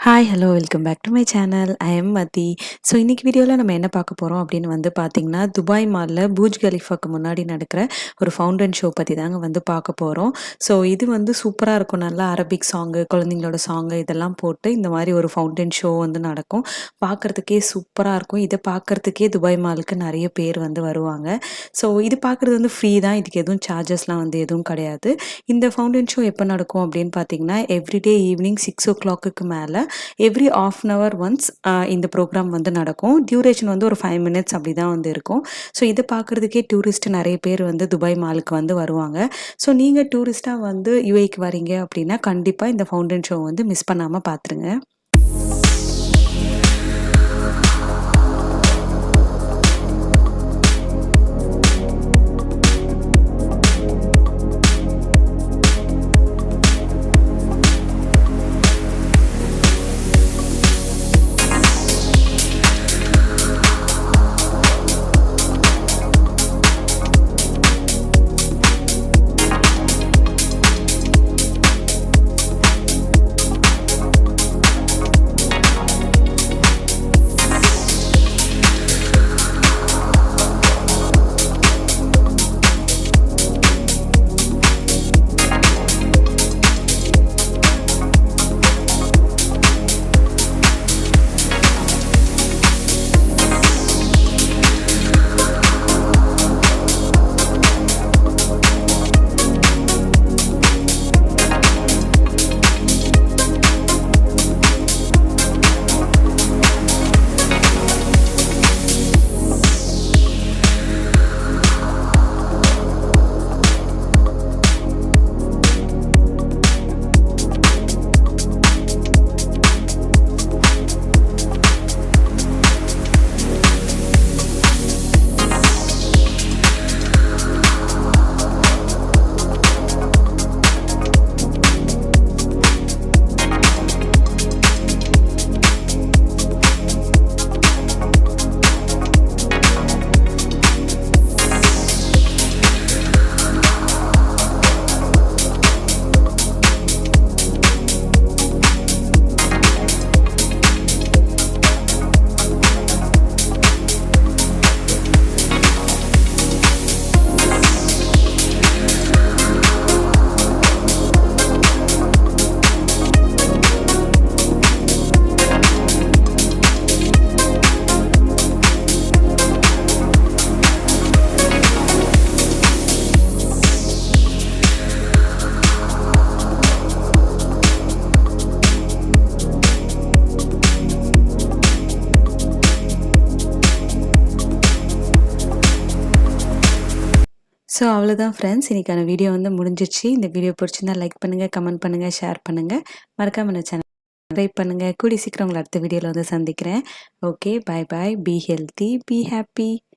Hi, hello, welcome back to my channel. I am Mathi. So இன்னைக்கு வீடியோவில் நம்ம என்ன பார்க்க போகிறோம் அப்படின்னு பார்த்தீங்கன்னா, துபாய் மாலில் பூஜ் கலிஃபாக்கு முன்னாடி நடக்கிற ஒரு ஃபவுண்டன் ஷோ பற்றி தாங்க பார்க்க போகிறோம். ஸோ இது சூப்பராக இருக்கும். நல்லா அரபிக் சாங்கு, குழந்தைங்களோட சாங்கு இதெல்லாம் போட்டு இந்த மாதிரி ஒரு ஃபவுண்டன் ஷோ நடக்கும். பார்க்குறதுக்கே சூப்பராக இருக்கும். இதை பார்க்குறதுக்கே துபாய் மாலுக்கு நிறைய பேர் வருவாங்க. ஸோ இது பார்க்குறது ஃப்ரீ தான். இதுக்கு எதுவும் சார்ஜஸ்லாம் எதுவும் கிடையாது. இந்த ஃபவுண்டன் ஷோ எப்போ நடக்கும் அப்படின்னு பார்த்தீங்கன்னா, எவ்ரிடே ஈவினிங் 6 o'clock மேலே every half an hour once இந்த ப்ரோக்ராம் நடக்கும். டியூரேஷன் ஒரு 5 மினிட்ஸ் அப்படி தான் இருக்கும். ஸோ இதை பார்க்குறதுக்கே டூரிஸ்ட் நிறைய பேர் துபாய் மாலுக்கு வருவாங்க. ஸோ நீங்கள் டூரிஸ்ட்டாக யுஏக்கு வரீங்க அப்படின்னா கண்டிப்பாக இந்த ஃபவுண்டன் ஷோ மிஸ் பண்ணாமல் பார்த்துருங்க. ஸோ அவ்வளோதான் ஃப்ரெண்ட்ஸ். இன்றைக்கான வீடியோ முடிஞ்சிச்சு. இந்த வீடியோ பிடிச்சிருந்தா லைக் பண்ணுங்கள், கமெண்ட் பண்ணுங்கள், ஷேர் பண்ணுங்கள். மறக்காம இந்த சேனல் சப்ஸ்கிரைப் பண்ணுங்கள். கூடி சீக்கிரம் உங்களை அடுத்த வீடியோவில் சந்திக்கிறேன். Okay, bye bye. Be healthy, be happy.